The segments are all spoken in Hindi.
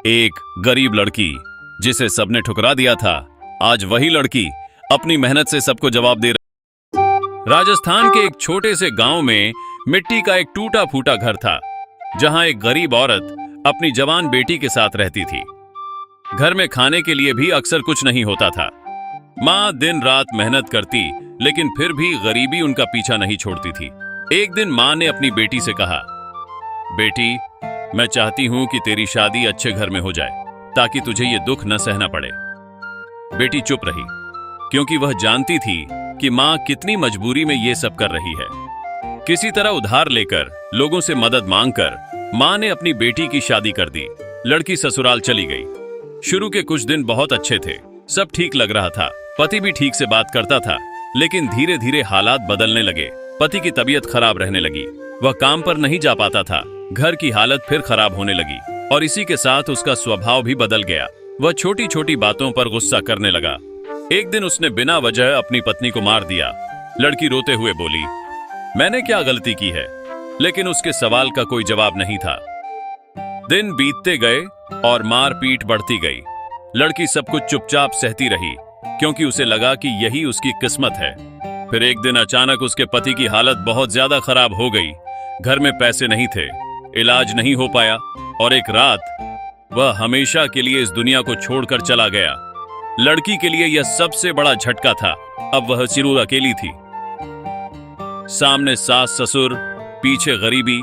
एक गरीब लड़की जिसे सबने ठुकरा दिया था, आज वही लड़की अपनी मेहनत से सबको जवाब दे रही। राजस्थान के एक छोटे से गांव में मिट्टी का एक टूटा फूटा घर था, जहां एक गरीब औरत अपनी जवान बेटी के साथ रहती थी। घर में खाने के लिए भी अक्सर कुछ नहीं होता था। माँ दिन रात मेहनत करती, लेकिन फिर भी गरीबी उनका पीछा नहीं छोड़ती थी। एक दिन माँ ने अपनी बेटी से कहा, बेटी, मैं चाहती हूं कि तेरी शादी अच्छे घर में हो जाए, ताकि तुझे ये दुख न सहना पड़े। बेटी चुप रही, क्योंकि वह जानती थी कि माँ कितनी मजबूरी में ये सब कर रही है। किसी तरह उधार लेकर, लोगों से मदद मांगकर माँ ने अपनी बेटी की शादी कर दी। लड़की ससुराल चली गई। शुरू के कुछ दिन बहुत अच्छे थे, सब ठीक लग रहा था। पति भी ठीक से बात करता था, लेकिन धीरे धीरे हालात बदलने लगे। पति की तबीयत खराब रहने लगी, वह काम पर नहीं जा पाता था। घर की हालत फिर खराब होने लगी और इसी के साथ उसका स्वभाव भी बदल गया। वह छोटी छोटी बातों पर गुस्सा करने लगा। एक दिन उसने बिना वजह अपनी पत्नी को मार दिया। लड़की रोते हुए बोली, मैंने क्या गलती की है? लेकिन उसके सवाल का कोई जवाब नहीं था। दिन बीतते गए और मार पीट बढ़ती गई। लड़की सब कुछ चुपचाप सहती रही, क्योंकि उसे लगा कि यही उसकी किस्मत है। फिर एक दिन अचानक उसके पति की हालत बहुत ज्यादा खराब हो गई। घर में पैसे नहीं थे, इलाज नहीं हो पाया और एक रात वह हमेशा के लिए इस दुनिया को छोड़कर चला गया। लड़की के लिए यह सबसे बड़ा झटका था। अब वह सिर्फ अकेली थी। सामने सास ससुर, पीछे गरीबी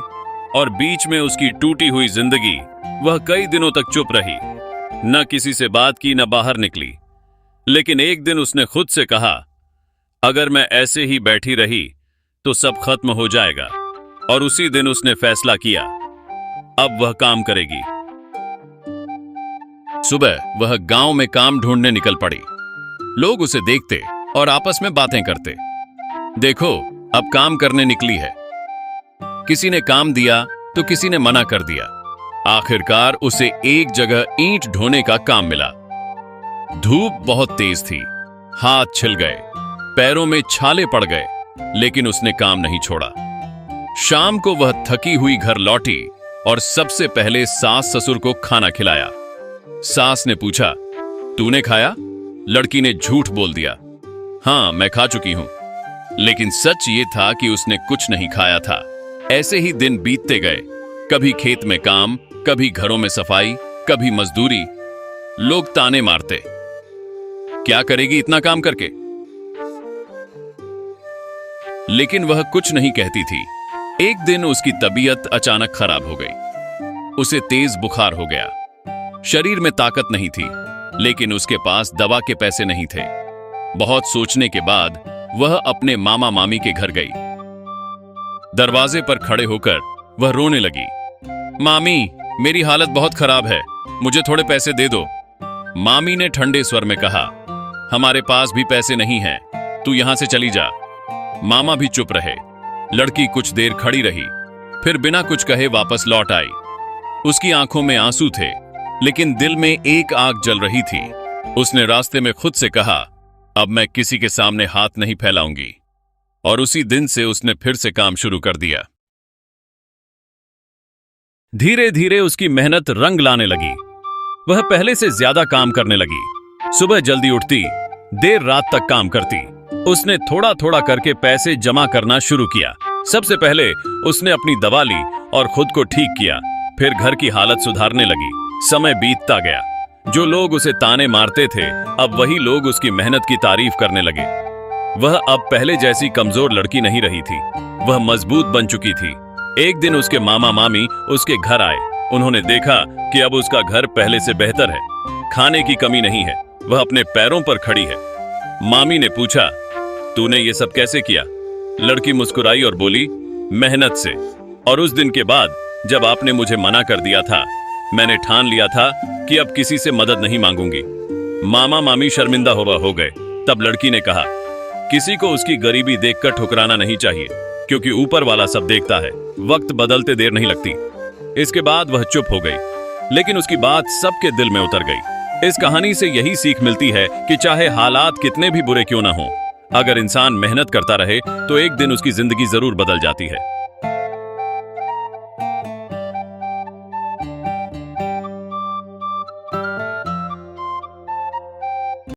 और बीच में उसकी टूटी हुई जिंदगी। वह कई दिनों तक चुप रही, न किसी से बात की, न बाहर निकली। लेकिन एक दिन उसने खुद से कहा, अगर मैं ऐसे ही बैठी रही तो सब खत्म हो जाएगा। और उसी दिन उसने फैसला किया, अब वह काम करेगी। सुबह वह गांव में काम ढूंढने निकल पड़ी। लोग उसे देखते और आपस में बातें करते, देखो अब काम करने निकली है। किसी ने काम दिया तो किसी ने मना कर दिया। आखिरकार उसे एक जगह ईंट ढोने का काम मिला। धूप बहुत तेज थी, हाथ छिल गए, पैरों में छाले पड़ गए, लेकिन उसने काम नहीं छोड़ा। शाम को वह थकी हुई घर लौटी और सबसे पहले सास ससुर को खाना खिलाया। सास ने पूछा, तूने खाया? लड़की ने झूठ बोल दिया, हां मैं खा चुकी हूं। लेकिन सच ये था कि उसने कुछ नहीं खाया था। ऐसे ही दिन बीतते गए, कभी खेत में काम, कभी घरों में सफाई, कभी मजदूरी। लोग ताने मारते, क्या करेगी इतना काम करके? लेकिन वह कुछ नहीं कहती थी। एक दिन उसकी तबीयत अचानक खराब हो गई। उसे तेज बुखार हो गया। शरीर में ताकत नहीं थी, लेकिन उसके पास दवा के पैसे नहीं थे। बहुत सोचने के बाद वह अपने मामा मामी के घर गई। दरवाजे पर खड़े होकर वह रोने लगी, मामी मेरी हालत बहुत खराब है, मुझे थोड़े पैसे दे दो। मामी ने ठंडे स्वर में कहा, हमारे पास भी पैसे नहीं हैं, तू यहां से चली जा। मामा भी चुप रहे। लड़की कुछ देर खड़ी रही, फिर बिना कुछ कहे वापस लौट आई। उसकी आंखों में आंसू थे, लेकिन दिल में एक आग जल रही थी। उसने रास्ते में खुद से कहा, अब मैं किसी के सामने हाथ नहीं फैलाऊंगी। और उसी दिन से उसने फिर से काम शुरू कर दिया। धीरे धीरे उसकी मेहनत रंग लाने लगी। वह पहले से ज्यादा काम करने लगी। सुबह जल्दी उठती, देर रात तक काम करती। उसने थोड़ा थोड़ा करके पैसे जमा करना शुरू किया। सबसे पहले उसने अपनी दवा ली और खुद को ठीक किया। फिर घर की हालत सुधारने लगी। समय बीतता गया। जो लोग उसे ताने मारते थे, अब वही लोग उसकी मेहनत की तारीफ करने लगे। वह अब पहले जैसी कमजोर लड़की नहीं रही थी, वह मजबूत बन चुकी थी। एक दिन उसके मामा मामी उसके घर आए। उन्होंने देखा कि अब उसका घर पहले से बेहतर है। खाने की कमी नहीं है, वह अपने पैरों पर खड़ी है। मामी ने पूछा, तूने ये सब कैसे किया? लड़की मुस्कुराई और बोली, मेहनत से। और उस दिन के बाद जब आपने मुझे मना कर दिया था, मैंने ठान लिया था कि अब किसी से मदद नहीं मांगूंगी। मामा मामी शर्मिंदा हो गए। तब लड़की ने कहा, किसी को उसकी गरीबी देखकर ठुकराना नहीं चाहिए, क्योंकि ऊपर वाला सब देखता है। वक्त बदलते देर नहीं लगती। इसके बाद वह चुप हो गई, लेकिन उसकी बात सबके दिल में उतर गई। इस कहानी से यही सीख मिलती है कि चाहे हालात कितने भी बुरे क्यों ना हो, अगर इंसान मेहनत करता रहे तो एक दिन उसकी जिंदगी जरूर बदल जाती है।